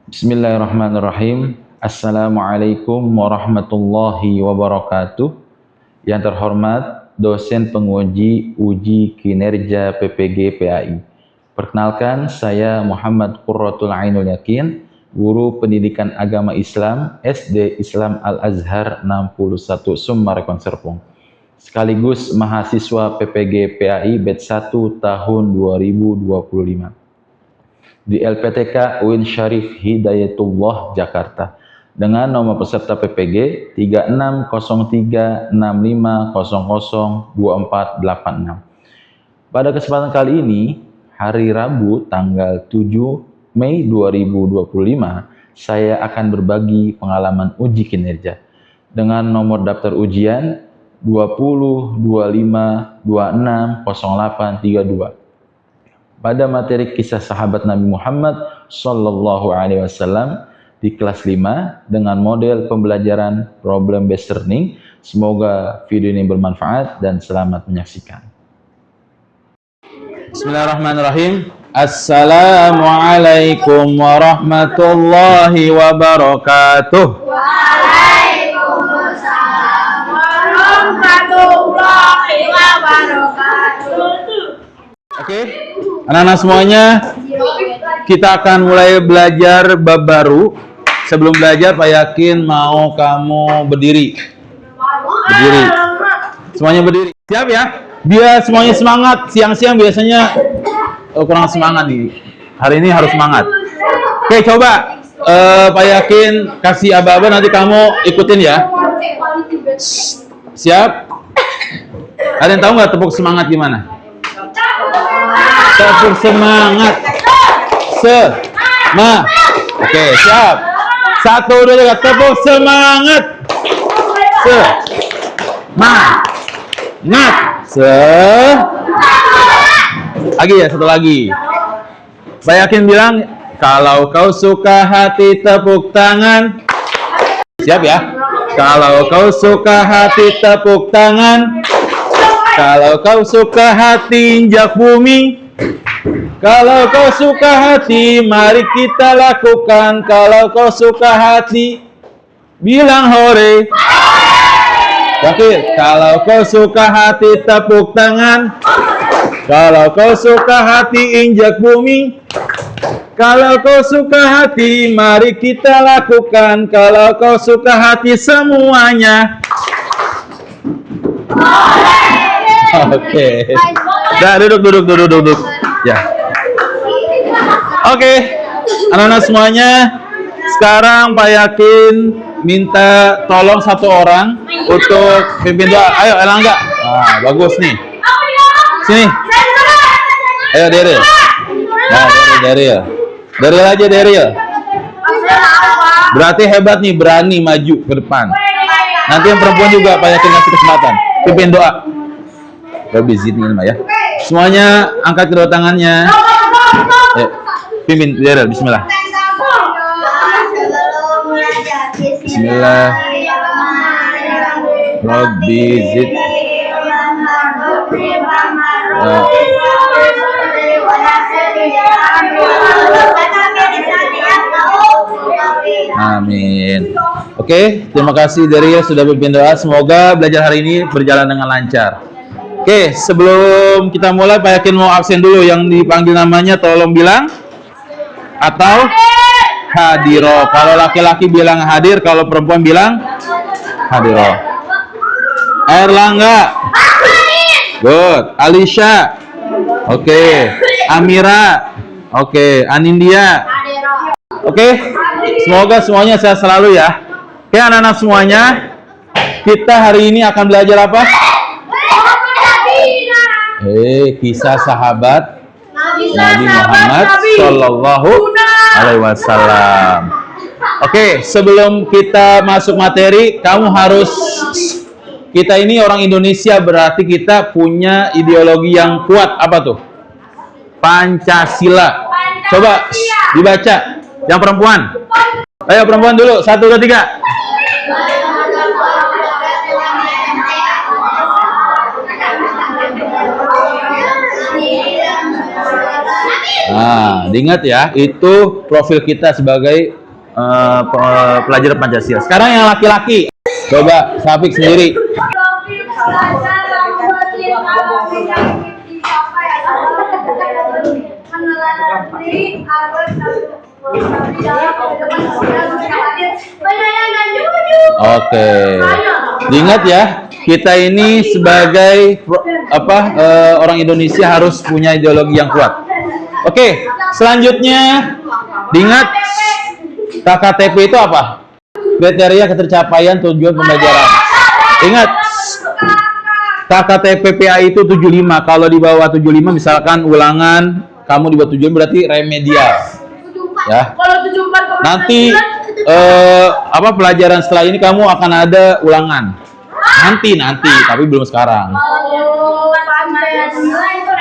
Bismillahirrahmanirrahim. Assalamualaikum warahmatullahi wabarakatuh. Yang terhormat dosen penguji uji kinerja PPG PAI. Perkenalkan, saya Muhammad Qurratul Ainul Yakin, guru pendidikan agama Islam SD Islam Al-Azhar 61 Sumarekon Serpong, sekaligus mahasiswa PPG PAI batch 1 tahun 2025 di LPTK UIN Syarif Hidayatullah Jakarta dengan nomor peserta PPG 360365002486. Pada kesempatan kali ini, hari Rabu tanggal 7 Mei 2025, saya akan berbagi pengalaman uji kinerja dengan nomor daftar ujian 2025260832 pada materi kisah sahabat Nabi Muhammad Sallallahu Alaihi Wasallam di kelas 5 dengan model pembelajaran problem based learning. Semoga video ini bermanfaat dan selamat menyaksikan. Bismillahirrahmanirrahim. Assalamualaikum warahmatullahi wabarakatuh. Waalaikumsalam warahmatullahi wabarakatuh. Oke, anak-anak semuanya, kita akan mulai belajar bab baru. Sebelum belajar, Pak Yakin mau kamu berdiri. Berdiri. Semuanya berdiri. Siap ya? Biar semuanya semangat. Siang-siang biasanya kurang semangat nih. Hari ini harus semangat. Oke, coba Pak Yakin kasih aba-aba, nanti kamu ikutin ya. Siap? Ada yang tahu nggak tepuk semangat gimana? Tepuk semangat. Oke, siap. 1, 2, 3, tepuk semangat. Lagi ya, satu lagi. Pak Yakin bilang, kalau kau suka hati tepuk tangan. Siap ya? Kalau kau suka hati tepuk tangan. Kalau kau suka hati injak bumi. Kalau kau suka hati, mari kita lakukan. Kalau kau suka hati, bilang hore. Yakin? Kalau kau suka hati, tepuk tangan. Kalau kau suka hati, injak bumi. Kalau kau suka hati, mari kita lakukan. Kalau kau suka hati, semuanya. Oke. Dah, duduk. Ya. Oke, anak-anak semuanya, sekarang Pak Yakin minta tolong satu orang untuk pimpin doa. Ayo, Elangga. Nah, bagus nih. Sini. Ayo, Daryl. Nah, Daryl. Daryl aja, Daryl. Berarti hebat nih, berani maju ke depan. Nanti yang perempuan juga Pak Yakin kasih kesempatan. Pimpin doa. Lebih sini ya. Semuanya angkat kedua tangannya. Pimpin, Daryl, bismillah. Bismillah. Rabbi zid. Amin. Oke, terima kasih Daryl sudah berpimpin doa. Semoga belajar hari ini berjalan dengan lancar. Oke, sebelum kita mulai, Pak Yakin mau absen dulu. Yang dipanggil namanya tolong bilang atau hadiro. Kalau laki-laki bilang hadir, kalau perempuan bilang hadiro. Erlangga. Good. Alisha. Oke. Amira. Oke. Anindya. Oke. Semoga semuanya sehat selalu ya. Oke, anak-anak semuanya, kita hari ini akan belajar apa? Kisah sahabat Nabi Muhammad Sallallahu Alaihi Wasallam. Oke, sebelum kita masuk materi, kita ini orang Indonesia, berarti kita punya ideologi yang kuat. Apa tuh? Pancasila. Coba dibaca. Yang perempuan. Ayo perempuan dulu. 1, 2, 3. Nah, diingat ya, itu profil kita sebagai pelajar Pancasila. Sekarang yang laki-laki, coba Syafiq sendiri. Oke, diingat ya, kita ini sebagai orang Indonesia harus punya ideologi yang kuat. Oke, selanjutnya diingat KKTP itu apa? Kriteria ketercapaian tujuan pembelajaran. Ingat, KKTP PAI itu 75. Kalau di bawah 75 misalkan ulangan, kamu di bawah 75 berarti remedial. Ya. Nanti pelajaran setelah ini kamu akan ada ulangan. Nanti, tapi belum sekarang.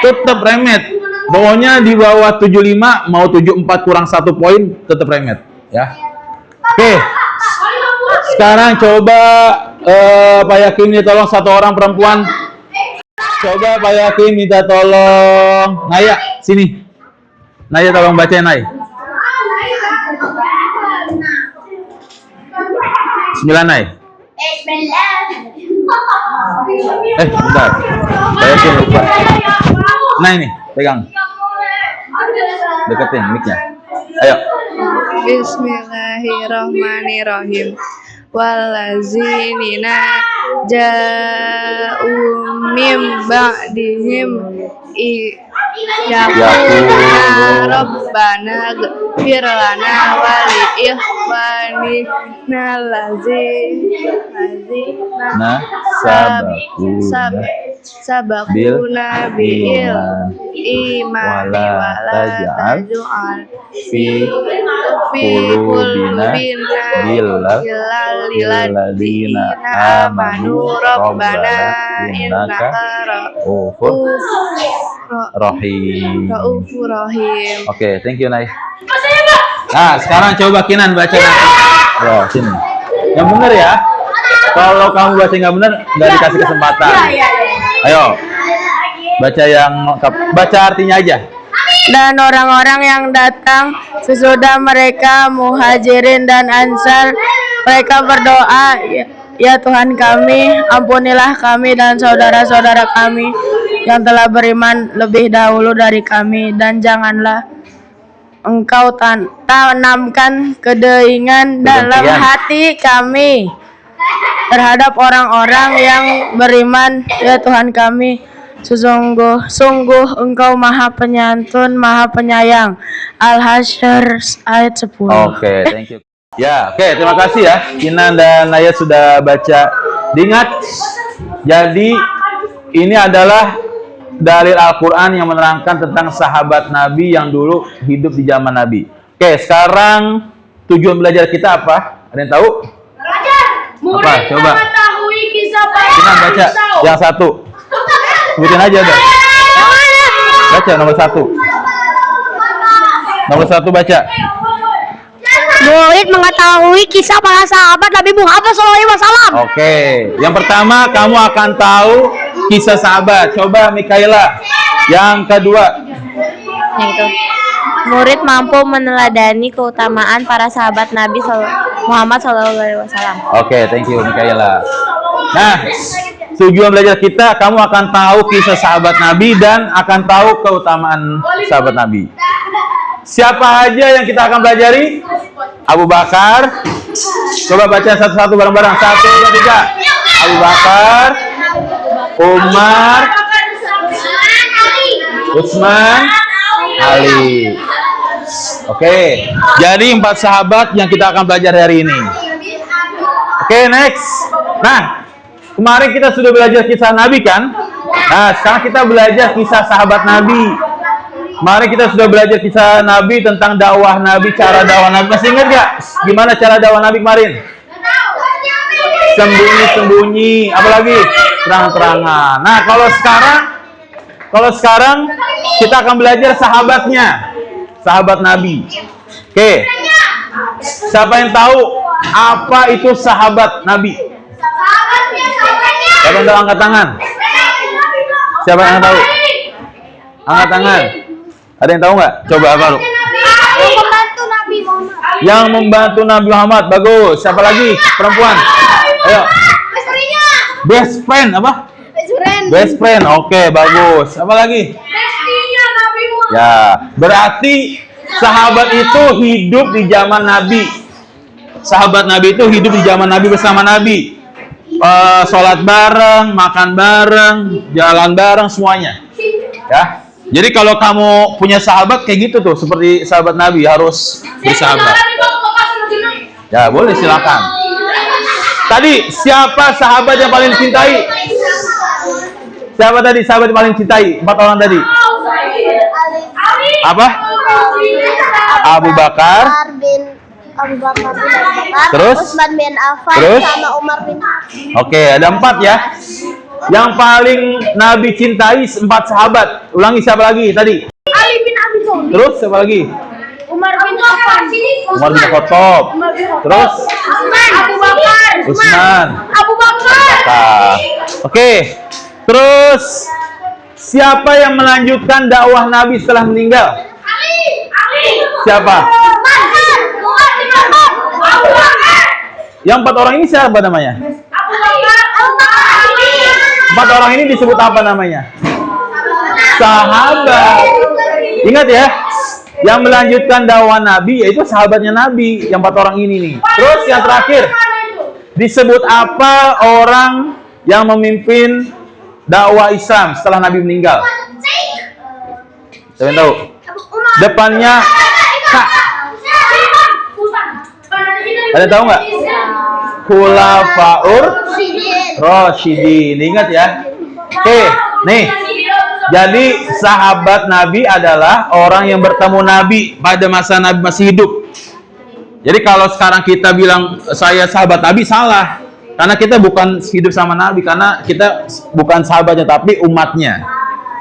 Tetap remed. Pokoknya di bawah 75 mau 74 kurang 1 poin tetap remed, ya. Oke. Sekarang coba Pak Yakin minta tolong satu orang perempuan. Coba Pak Yakin minta tolong Naya, sini. Naya tolong bacain, Nay. 9, Nay. Bentar. Pak Yakin lupa. Nah ini, pegang. Deketin mic-nya. Ayo. Bismillahirrahmanirrahim. Wallazina ja'u mim ba'dihim yaquluna rabbana ighfir lana wa li ikhwanina allazina sabaquna bil imani wa la taj'al fi qulubina lil ladina amanu rabbana innaka ra'ufur rahim. Oke, thank you, Nay. Nah, sekarang coba Kinan baca nanti. Ya, sini. Yang benar ya. Kalau kamu baca nggak benar, nggak dikasih kesempatan. Ayo, baca artinya aja. Dan orang-orang yang datang sesudah mereka muhajirin dan ansar, mereka berdoa, ya Tuhan kami, ampunilah kami dan saudara-saudara kami yang telah beriman lebih dahulu dari kami, dan janganlah Engkau tanamkan kedeingan dalam hati kami terhadap orang-orang yang beriman, ya Tuhan kami, sungguh Engkau Maha Penyantun, Maha Penyayang. Al-Hasyr ayat 10. Oke, thank you. Ya, oke, terima kasih ya. Kinan dan Naya sudah baca. Diingat, jadi ini adalah dalil Al-Quran yang menerangkan tentang sahabat Nabi yang dulu hidup di zaman Nabi. Oke, sekarang tujuan belajar kita apa? Ada yang tahu? Apa? Coba. Kinan baca yang satu. Sebutin aja deh. Baca nomor 1. Nomor 1 baca. Murid mengetahui kisah para sahabat Nabi Muhammad SAW. Oke, yang pertama kamu akan tahu kisah sahabat. Coba Mikaela. Yang kedua. Murid mampu meneladani keutamaan para sahabat Nabi Muhammad SAW. Oke, thank you Mikaela. Nah, tujuan belajar kita, kamu akan tahu kisah sahabat Nabi dan akan tahu keutamaan sahabat Nabi. Siapa aja yang kita akan pelajari? Abu Bakar. Coba baca satu-satu bareng-bareng. 1, 2, 3. Abu Bakar, Umar, Utsman, Ali. Oke, jadi 4 sahabat yang kita akan belajar hari ini. Oke, next. Nah, kemarin kita sudah belajar kisah Nabi kan? Nah, sekarang kita belajar kisah sahabat Nabi. Kemarin kita sudah belajar kisah Nabi tentang dakwah Nabi, cara dakwah Nabi. Masih ingat gak? Gimana cara dakwah Nabi kemarin? Sembunyi-sembunyi, apalagi terang-terangan. Nah, kalau sekarang kita akan belajar sahabatnya, sahabat Nabi. Oke, siapa yang tahu apa itu sahabat Nabi? Siapa yang tahu, angkat tangan. Siapa yang tahu? Angkat tangan. Ada yang tahu nggak? Coba apa lu? Membantu Nabi Muhammad. Yang membantu Nabi Muhammad. Bagus. Siapa lagi? Perempuan. Ayo. Istrinya. Best friend apa? Best friend. Oke, bagus. Apa lagi? Bestinya Nabi Muhammad. Ya, berarti sahabat itu hidup di zaman Nabi. Sahabat Nabi itu hidup di zaman Nabi bersama Nabi. Sholat bareng, makan bareng, jalan bareng, semuanya. Ya. Jadi kalau kamu punya sahabat kayak gitu tuh, seperti sahabat Nabi harus bersahabat. Ya, boleh silakan. Tadi siapa sahabat yang paling cintai? Siapa tadi sahabat yang paling cintai? 4 orang tadi. Apa? Abu Bakar. Terus? Utsman bin Affan. Terus? Sama Umar bin Oke, ada 4 ya. Yang paling Nabi cintai 4 sahabat. Ulangi siapa lagi tadi? Ali bin Abi Thalib. Terus siapa lagi? Umar bin Affan. Umar bin Khattab. Terus? Abu Bakar. Utsman. Abu Bakar. Oke. Terus siapa yang melanjutkan dakwah Nabi setelah meninggal? Ali. Siapa? Abu Bakar. Yang 4 orang ini siapa namanya? Abu Bakar. 4 orang ini disebut apa namanya? Sahabat. Ingat ya, yang melanjutkan dakwah Nabi yaitu sahabatnya Nabi, yang 4 orang ini nih. Terus yang terakhir, disebut apa orang yang memimpin dakwah Islam setelah Nabi meninggal? Siapa yang tahu? Depannya K. Ada tahu nggak? Khulafaur Rasyidin. Ingat ya. Oke, nih. Jadi sahabat Nabi adalah orang yang bertemu Nabi pada masa Nabi masih hidup. Jadi kalau sekarang kita bilang saya sahabat Nabi, salah. Karena kita bukan hidup sama Nabi, karena kita bukan sahabatnya tapi umatnya.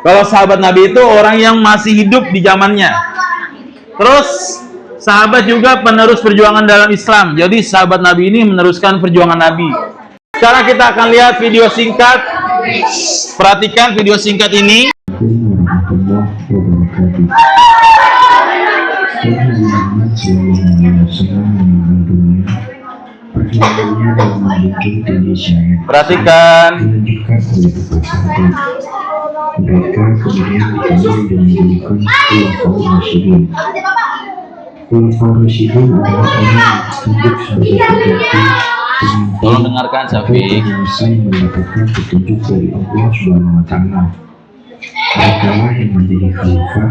Kalau sahabat Nabi itu orang yang masih hidup di zamannya. Terus sahabat juga penerus perjuangan dalam Islam. Jadi sahabat Nabi ini meneruskan perjuangan Nabi. Sekarang kita akan lihat video singkat. Perhatikan video singkat ini. Perhatikan. Mereka kemudian dikenal dan dijadikan Khulafaur Rasyidin. Khulafaur Rasyidin adalah orang yang ditunjuk sebagai pemimpin. Tolong dengarkan, Syafiq. Selesai mendapatkan petunjuk dari Allah Subhanahu wa Ta'ala. Mereka lah yang menjadi khalifah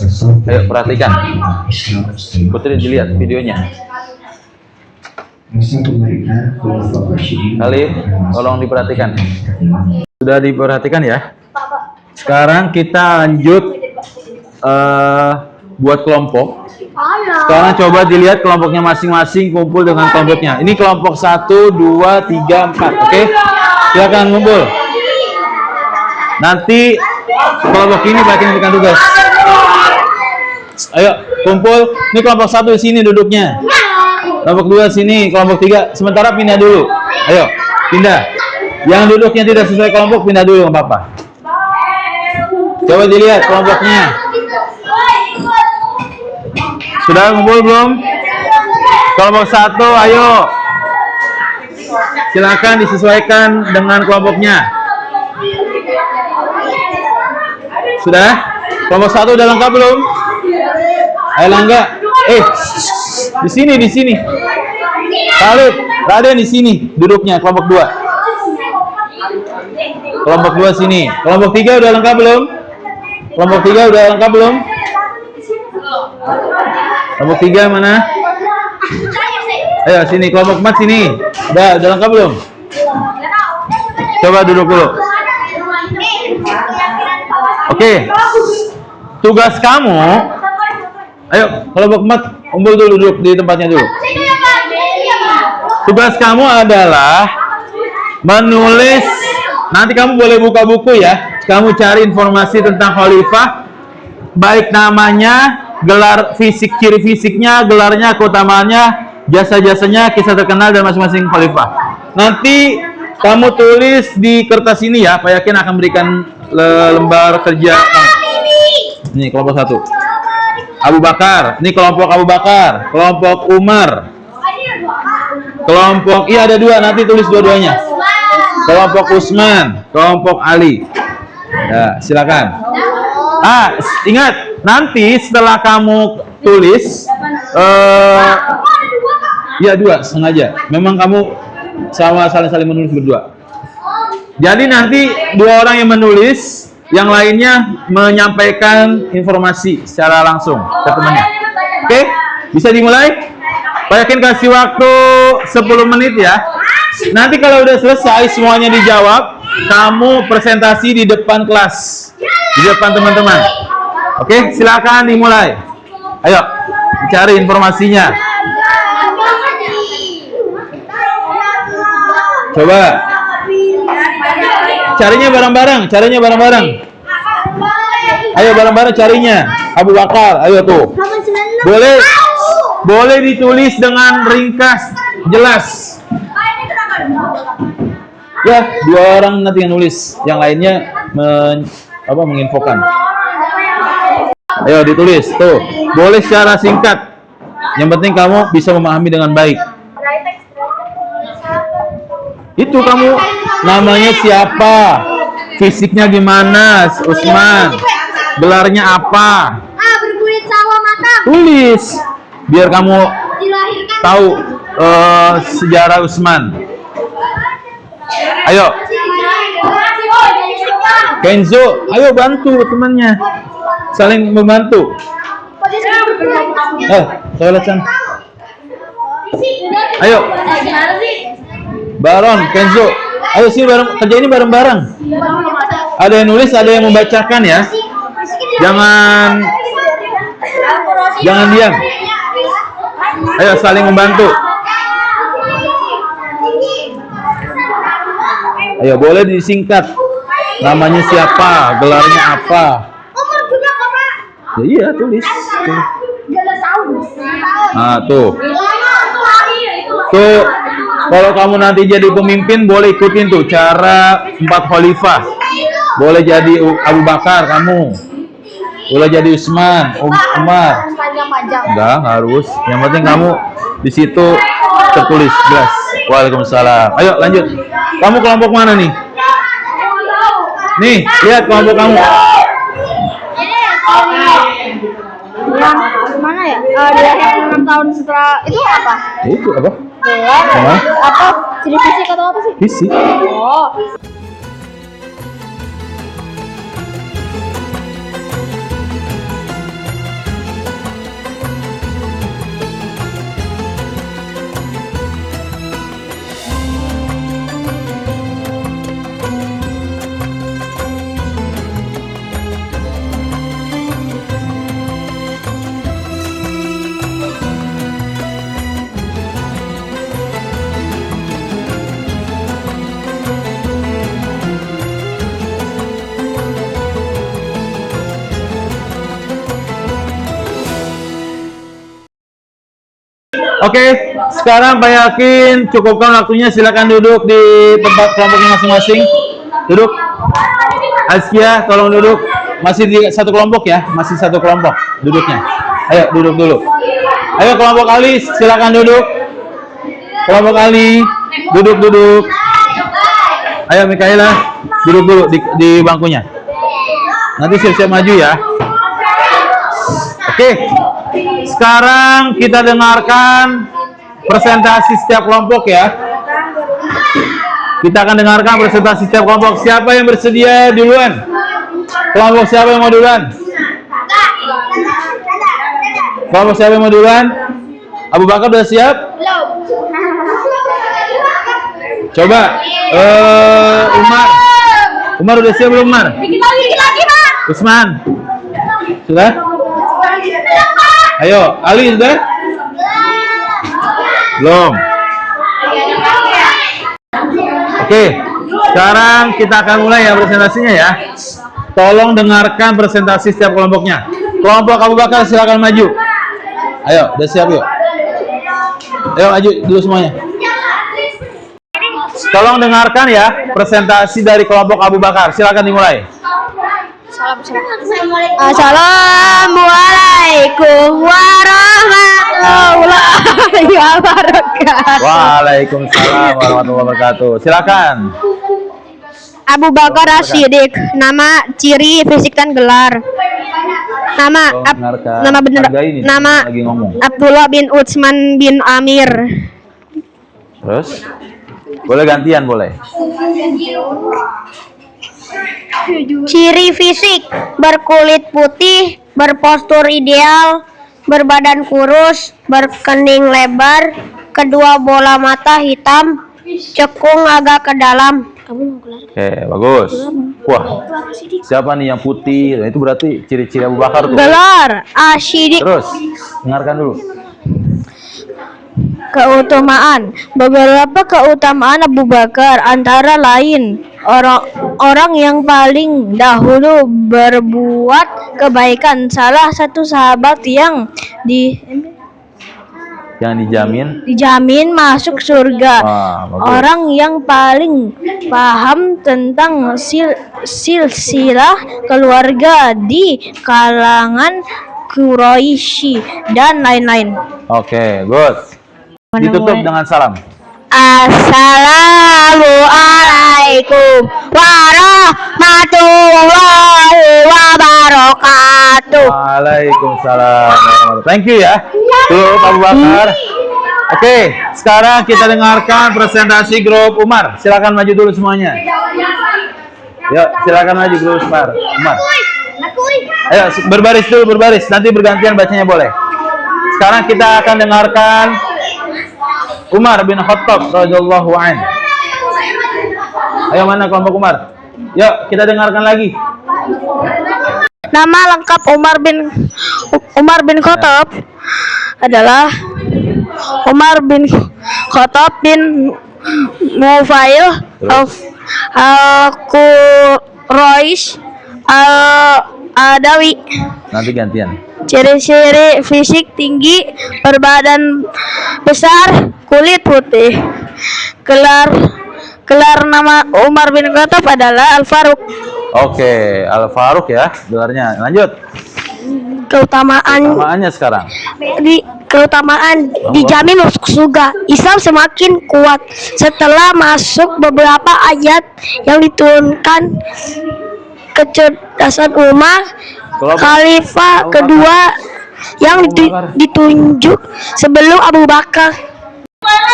asal. Ayo perhatikan. Islam. Putri dilihat videonya. Masa pemerintahan Khulafaur Rasyidin. Kali, tolong diperhatikan. Sudah diperhatikan ya. Sekarang kita lanjut buat kelompok. Sekarang coba dilihat kelompoknya masing-masing, kumpul dengan kelompoknya. Ini kelompok 1, 2, 3, 4. Oke? Silakan kumpul. Nanti kelompok ini bagi memberikan tugas. Ayo kumpul. Ini kelompok 1 di sini duduknya. Kelompok 2 sini, kelompok 3. Sementara pindah dulu. Ayo, pindah. Yang duduknya tidak sesuai kelompok pindah dulu, nggak apa-apa. Coba dilihat kelompoknya. Sudah kumpul belum? Kelompok 1, ayo. Silakan disesuaikan dengan kelompoknya. Sudah? Kelompok 1 udah lengkap belum? Ayo Langga. Di sini. Khalid, Raden di sini duduknya kelompok 2. Kelompok 2 sini. Kelompok 3 udah lengkap belum? Kelompok 3 udah lengkap belum? Kelompok 3 mana? Ayo sini, kelompok 4 sini. Udah lengkap belum? Coba duduk dulu. Oke. Tugas kamu, ayo kelompok 4 kumpul dulu, duduk di tempatnya dulu. Tugas kamu adalah menulis. Nanti kamu boleh buka buku ya. Kamu cari informasi tentang khalifah, baik namanya, gelar fisik, ciri fisiknya, gelarnya, keutamaannya, jasa-jasanya, kisah terkenal dan masing-masing khalifah. Nanti kamu tulis di kertas ini ya. Pak Yakin akan berikan lembar kerja. Ini kelompok 1. Abu Bakar. Ini kelompok Abu Bakar, kelompok Umar. Kelompok, iya ada dua, nanti tulis dua-duanya. Kelompok Utsman, kelompok Ali. Ya, silakan. Ingat, nanti setelah kamu tulis, ya dua sengaja. Memang kamu saling menulis berdua. Jadi nanti dua orang yang menulis, yang lainnya menyampaikan informasi secara langsung ke temannya. Oke, bisa dimulai? Pak Yakin kasih waktu 10 menit ya. Nanti kalau udah selesai semuanya dijawab, kamu presentasi di depan kelas, di depan teman-teman. Oke, silakan dimulai. Ayo, cari informasinya. Coba. Carinya bareng-bareng. Ayo bareng-bareng carinya. Abu Bakar, ayo tuh. Boleh ditulis dengan ringkas, jelas. Ya, dua orang nanti yang nulis, yang lainnya menginfokan. Ayo ditulis, tuh. Boleh secara singkat. Yang penting kamu bisa memahami dengan baik. Itu kamu namanya siapa? Fisiknya gimana? Utsman. Gelarnya apa? Berkulit sawah matang. Tulis. Biar kamu tahu sejarah Utsman. Ayo. Kenzo, ayo bantu temannya. Saling membantu. Toilet sana. Ayo. Baron, Kenzo. Ayo sini kerja ini bareng-bareng. Ada yang nulis, ada yang membacakan ya. Jangan diam. Ayo saling membantu. Ayo boleh disingkat. Namanya siapa, gelarnya apa? Ya iya tulis. Nah tuh. Tuh. Kalau kamu nanti jadi pemimpin boleh ikutin tuh cara 4 khalifah. Boleh jadi Abu Bakar kamu. Boleh jadi Utsman, Umar. Enggak harus. Yang penting kamu di situ tertulis jelas. Waalaikumsalam. Ayo lanjut. Kamu kelompok mana nih? Nih, lihat kelompok kamu. Mana ya? Dia 6 tahun setelah itu apa? Itu apa? Apa? Jadi fisik atau apa sih? Fisik. Oh. Oke, sekarang Pak Yakin cukupkan waktunya, silakan duduk di tempat kelompoknya masing-masing. Duduk. Askia, tolong duduk. Masih di satu kelompok ya, masih satu kelompok duduknya. Ayo duduk dulu. Ayo kelompok Ali, silakan duduk. Kelompok Ali, duduk. Ayo Mikaela, duduk dulu di bangkunya. Nanti siap-siap maju ya. Oke. Sekarang kita dengarkan presentasi setiap kelompok ya. Kita akan dengarkan presentasi setiap kelompok. Siapa yang bersedia duluan? Kelompok siapa yang mau duluan? Kelompok siapa yang mau duluan? Abu Bakar udah siap? Coba Umar udah siap belum, Umar? Dikit lagi, Pak. Utsman sudah? Ayo, Ali sudah? Belum. Oke, sekarang kita akan mulai ya presentasinya ya. Tolong dengarkan presentasi setiap kelompoknya. Kelompok Abu Bakar silakan maju. Ayo, udah siap yuk. Ayo maju dulu semuanya. Tolong dengarkan ya presentasi dari kelompok Abu Bakar. Silakan dimulai. Assalamualaikum warahmatullahi wabarakatuh. Waalaikumsalam warahmatullahi wabarakatuh. Silakan. Abu Bakar As-Siddiq, nama, ciri, fisik dan gelar. Nama benar. Nama lagi ngomong. Abdullah bin Utsman bin Amir. Terus? Boleh gantian, boleh. Ciri fisik, berkulit putih, berpostur ideal, berbadan kurus, berkening lebar, kedua bola mata hitam, cekung agak ke dalam. Oke, bagus. Wah, siapa nih yang putih? Nah, itu berarti ciri-ciri Abu Bakar tuh. Gelar As-Siddiq. Terus, dengarkan dulu. Keutamaan. Beberapa keutamaan Abu Bakar antara lain orang yang paling dahulu berbuat kebaikan, salah satu sahabat yang dijamin masuk surga. Orang yang paling paham tentang silsilah keluarga di kalangan Quraisy dan lain-lain. Oke, good. Ditutup dengan salam. Assalamualaikum warahmatullahi wabarakatuh. Waalaikumsalam. Thank you ya. Tuh Abu Bakar. Oke, sekarang kita dengarkan presentasi grup Umar. Silakan maju dulu semuanya. Yuk, silakan maju grup Umar. Ayo berbaris dulu, berbaris. Nanti bergantian bacanya boleh. Sekarang kita akan dengarkan Umar bin Khattab radhiyallahu anhu. Ayo, mana kelompok Umar? Yuk, kita dengarkan lagi. Nama lengkap Umar bin Khattab adalah Umar bin Khattab bin Nufail al-Quraisy al-Adawi. Nanti gantian. Ciri-ciri fisik tinggi, berbadan besar, kulit putih. Gelar nama Umar bin Khattab adalah Al-Faruq. Oke, Al-Faruq ya gelarnya. Lanjut. Keutamaannya sekarang. Keutamaan dijamin masuk surga. Islam semakin kuat setelah masuk beberapa ayat yang diturunkan. Kecerdasan Umar, Khalifah kedua yang ditunjuk sebelum Abu Bakar.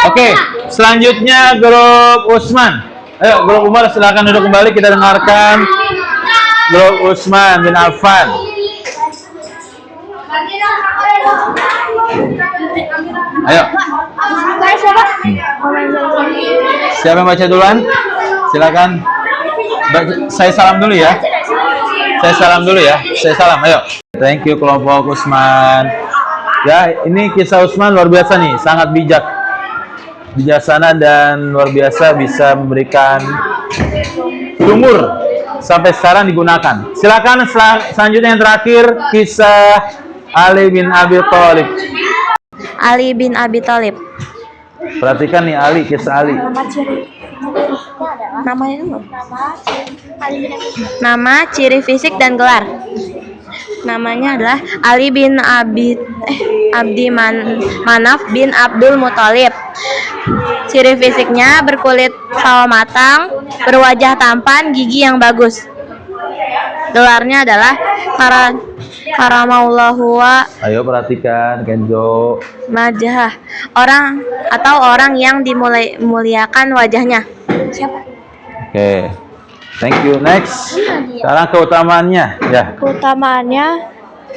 Oke, selanjutnya grup Utsman. Ayo, grup Umar silakan duduk kembali. Kita dengarkan grup Utsman bin Affan. Ayo. Siapa yang baca duluan? Silakan. Saya salam dulu ya. Saya salam. Ayo. Thank you kelompok Utsman. Ya, ini kisah Utsman luar biasa nih, sangat bijaksana dan luar biasa, bisa memberikan sumur sampai sekarang digunakan. Silakan selanjutnya yang terakhir kisah Ali bin Abi Thalib. Ali bin Abi Thalib. Perhatikan nih Ali, kisah Ali. Nama, ciri fisik dan gelar. Namanya adalah Ali bin Abdi Manaf bin Abdul Muthalib. Ciri fisiknya berkulit sawo matang, berwajah tampan, gigi yang bagus. Gelarnya adalah Karamaulahu wa. Ayo perhatikan Kenzo. Majah, orang yang dimuliakan wajahnya. Siapa? Oke. Thank you. Next. Sekarang keutamaannya ya. Keutamaannya,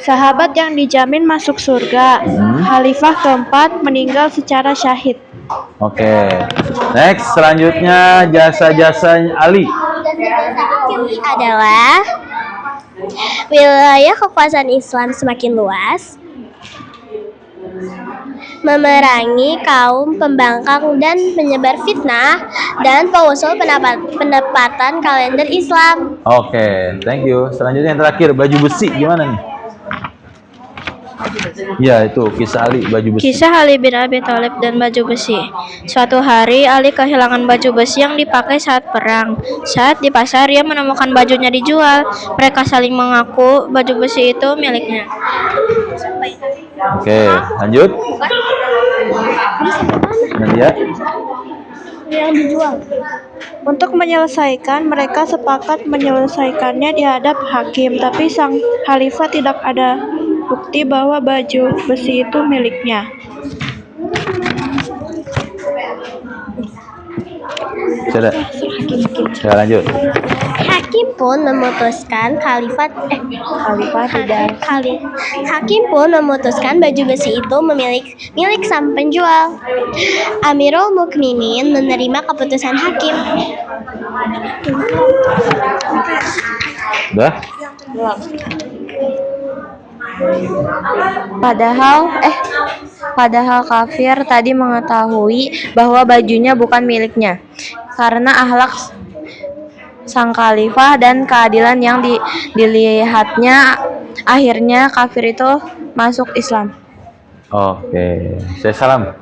sahabat yang dijamin masuk surga. Khalifah keempat meninggal secara syahid. Oke. Next, selanjutnya jasa-jasa Ali. Adalah wilayah kekuasaan Islam semakin luas, memerangi kaum pembangkang dan penyebar fitnah, dan pengusul penempatan kalender Islam. Oke, thank you. Selanjutnya yang terakhir, baju besi gimana nih? Ya, itu kisah Ali baju besi. Kisah Ali bin Abi Thalib dan baju besi. Suatu hari Ali kehilangan baju besi yang dipakai saat perang. Saat di pasar ia menemukan bajunya dijual. Mereka saling mengaku baju besi itu miliknya. Oke, lanjut. Nadia. Yang dijual. Untuk menyelesaikan, mereka sepakat menyelesaikannya di hadap hakim, tapi sang khalifah tidak ada bukti bahwa baju besi itu miliknya. Sudah. Lanjut. Hakim pun memutuskan Hakim pun memutuskan baju besi itu milik sang penjual. Amirul Mukminin menerima keputusan hakim. Udah? Padahal kafir tadi mengetahui bahwa bajunya bukan miliknya. Karena akhlak sang khalifah dan keadilan yang dilihatnya, akhirnya kafir itu masuk Islam. Oke, saya salam.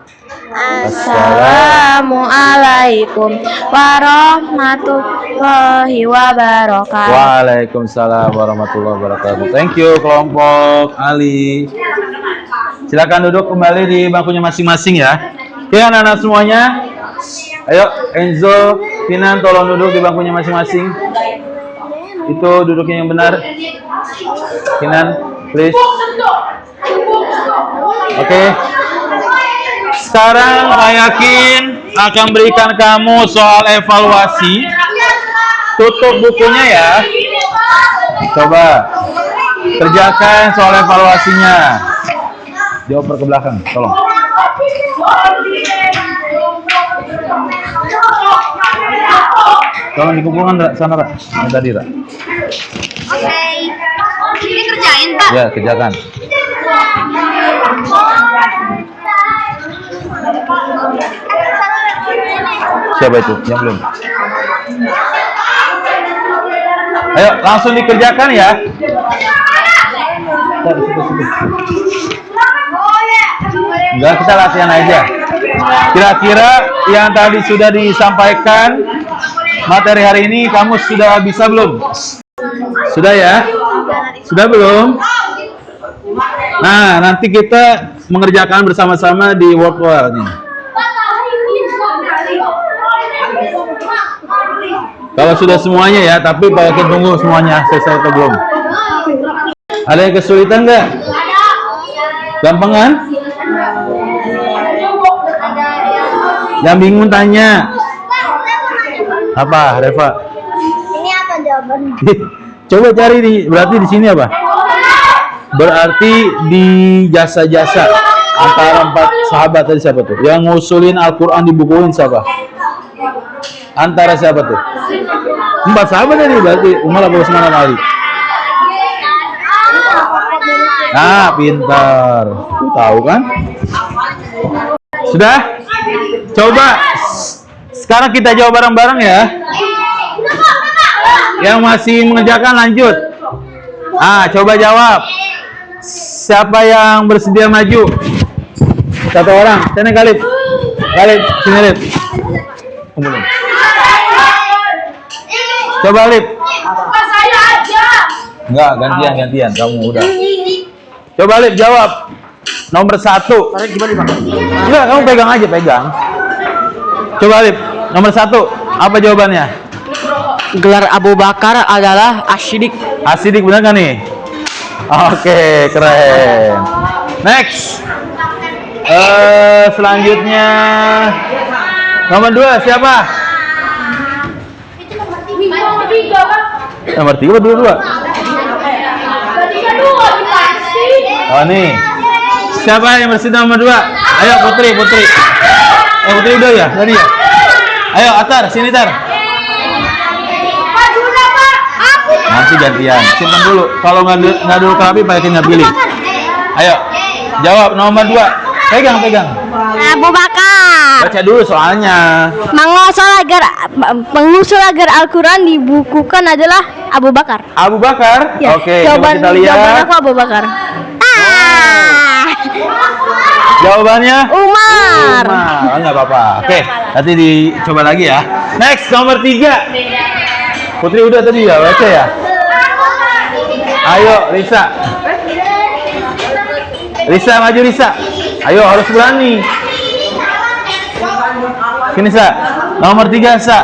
Assalamualaikum warahmatullahi wabarakatuh. Waalaikumsalam warahmatullahi wabarakatuh. Thank you kelompok Ali. Silakan duduk kembali di bangkunya masing-masing ya. Oke anak-anak semuanya. Ayo Enzo, Kinan tolong duduk di bangkunya masing-masing. Itu duduknya yang benar. Kinan, please. Oke. Sekarang Pak Yakin akan berikan kamu soal evaluasi. Tutup bukunya ya. Coba kerjakan soal evaluasinya. Jawab ke belakang, tolong. Tolong dikumpulkan sana, Pak. Yang tadi, Pak. Oke. Ini kerjain, Pak. Ya, kerjakan. Siapa itu? Yang belum? Ayo, langsung dikerjakan ya. Enggak, kita latihan aja. Kira-kira yang tadi sudah disampaikan materi hari ini kamu sudah bisa belum? Sudah ya? Sudah belum? Nah, nanti kita mengerjakan bersama-sama di Word Wall nih. Kalau sudah semuanya ya, tapi Pak Yakin tunggu semuanya selesai atau belum. Ada yang kesulitan nggak? Gampangan? Yang bingung tanya. Apa, Reva? Ini apa jawabannya? Coba cari di, berarti di sini apa? Berarti di jasa-jasa antara 4 sahabat tadi siapa tuh? Yang ngusulin Al-Quran dibukuin siapa? Antara siapa tuh? 4 sahabat tadi berarti Umar, Abu Utsman, dan Ali. Nah, pintar. Tahu kan? Sudah? Coba sekarang kita jawab bareng-bareng ya. Yang masih mengerjakan lanjut. Coba jawab. Siapa yang bersedia maju? Satu orang. Sini Khalid. Khalid, sini Khalid. Kemudian. Coba Khalid. Saya aja. Enggak, gantian. Kamu udah. Coba Khalid jawab. Nomor 1. Enggak, kamu pegang aja, pegang. Coba Khalid. Nomor 1. Apa jawabannya? Gelar Abu Bakar adalah Asyidik. Asyidik benar kan nih? Oke, keren. Next. Selanjutnya nomor 2 siapa? Nomor 3 atau 2? Oh nih. Siapa yang bersedia nomor 2? Ayo Putri. Putri udah ya? Tadi ya? Ayo Atar, sini Tar. Nanti gantian. Simpan dulu. Kalau nggak dulu kerapi, Pak Yakin nggak pilih. Ayo, jawab nomor 2. Pegang. Abu Bakar. Baca dulu soalnya. Mengusul agar Al-Quran dibukukan adalah Abu Bakar. Abu Bakar. Ya, Oke, coba kita lihat. Jawaban aku Abu Bakar. Jawabannya? Umar. Umar. Enggak apa-apa. Oke, nanti dicoba lagi ya. Next, nomor 3. Putri udah tadi ya, baca ya. Ayo, Risa. Risa, maju Risa. Ayo, harus berani. Sini, Sa. Nomor 3, Sa.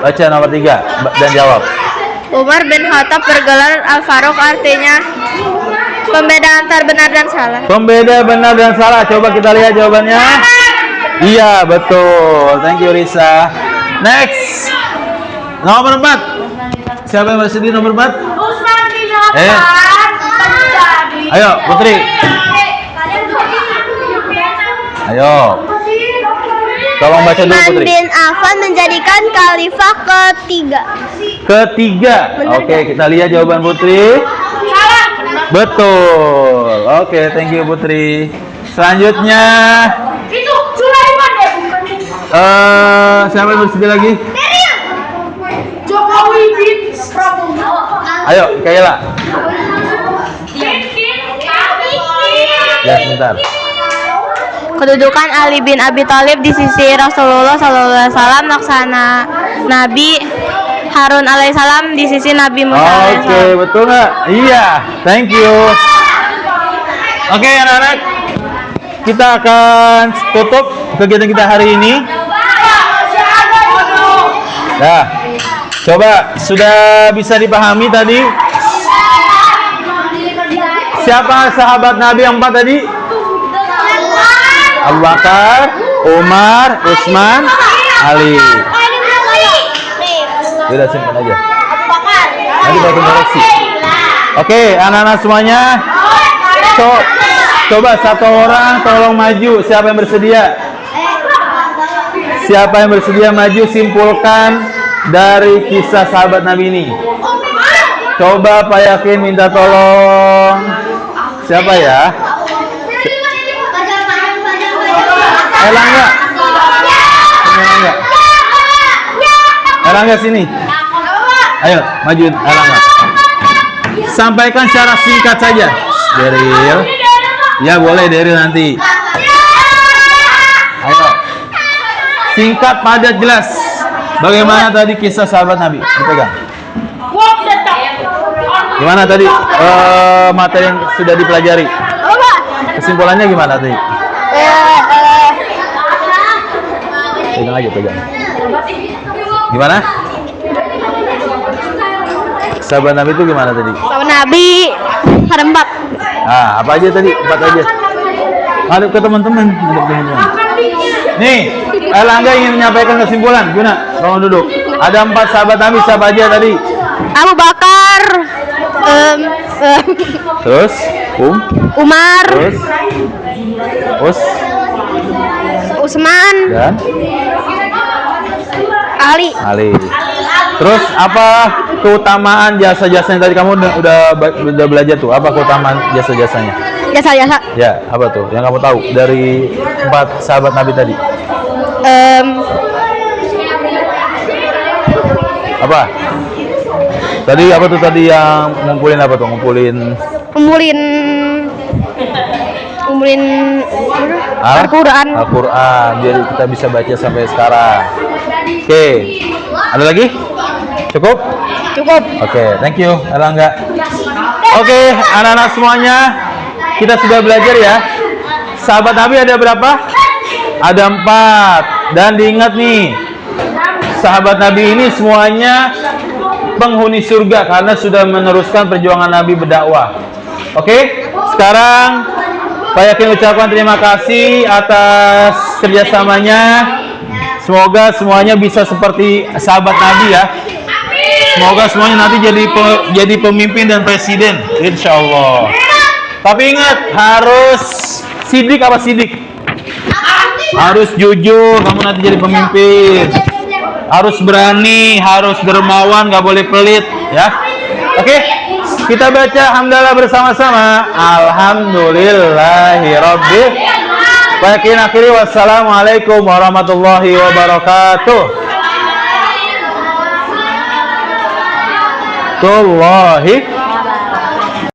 Baca nomor 3 dan jawab. Umar bin Khattab bergelar Al-Faruq, artinya pembeda antar benar dan salah. Pembeda benar dan salah. Coba kita lihat jawabannya. Iya, betul. Thank you, Risa. Next. Nomor 4. Siapa yang bersedia nomor 4? Utsman bin Affan. Ayo, Putri. Ayo. Tolong baca dulu, Putri. Utsman bin Affan menjadikan khalifah ketiga. Oke, kita lihat jawaban Putri. Betul. Oke, thank you, Putri. Selanjutnya. Itu Sulaiman ya, bukan? Siapa yang bersedia lagi? Jokowi bin Prabowo. Ayo, Kayla. Ya, sebentar. Kedudukan Ali bin Abi Thalib di sisi Rasulullah SAW, laksana Nabi Harun alaihissalam di sisi Nabi Musa Oke, alaihissalam. betul nggak? Iya, thank you. Oke, anak-anak, kita akan tutup kegiatan kita hari ini. Nah, coba sudah bisa dipahami tadi? Siapa sahabat Nabi yang 4 tadi? Abu Bakar, Umar, Utsman, Ali. Udah simpan aja. Nanti baru koreksi. Oke, anak-anak semuanya. Coba satu orang tolong maju. Siapa yang bersedia? Siapa yang bersedia maju simpulkan dari kisah sahabat Nabi ini? Coba Pak Yakin minta tolong. Siapa ya? Elangga. Elangga sini. Ayo, majuin Elangga. Sampaikan secara singkat saja. Deril. Ya boleh Deril nanti. Ayo. Singkat, padat, jelas. Bagaimana tadi kisah sahabat Nabi? Dipegang. Gimana tadi materi yang sudah dipelajari? Kesimpulannya gimana tadi? Pegang aja, pegang. Gimana? Sahabat Nabi itu gimana tadi? Sahabat Nabi ada 4. Ah, apa aja tadi? 4 aja. Ngadep ke teman-teman, Nih, Elangga ingin menyampaikan kesimpulan. Guna, tolong duduk. Ada 4 sahabat Nabi, siapa aja tadi? Abu Bakar, Terus, Umar, terus, Utsman, dan Ali. Terus apa keutamaan jasa-jasanya tadi kamu udah belajar tuh? Apa keutamaan jasa-jasanya? Jasa-jasa. Ya, apa tuh yang kamu tahu dari 4 sahabat Nabi tadi? Apa? Tadi apa tuh tadi yang ngumpulin apa tuh? Ngumpulin Al-Quran. Al-Quran, biar kita bisa baca sampai sekarang. Oke, ada lagi? Cukup? Oke, thank you, Elangga. Oke, anak-anak semuanya, kita sudah belajar ya. Sahabat Nabi ada berapa? Ada 4. Dan diingat nih, sahabat Nabi ini semuanya penghuni surga karena sudah meneruskan perjuangan Nabi berdakwah. Oke, sekarang Pak Yakin ucapkan terima kasih atas kerjasamanya. Semoga semuanya bisa seperti sahabat Nabi ya. Semoga semuanya nanti jadi pemimpin dan presiden, insya Allah. Tapi ingat, harus sidik apa sidik? Harus jujur, kamu nanti jadi pemimpin. Harus berani, harus dermawan, nggak boleh pelit, ya. Oke, kita baca hamdalah bersama-sama. Alhamdulillahirabbil. Baik, akhiri wassalamualaikum warahmatullahi wabarakatuh. Tullahi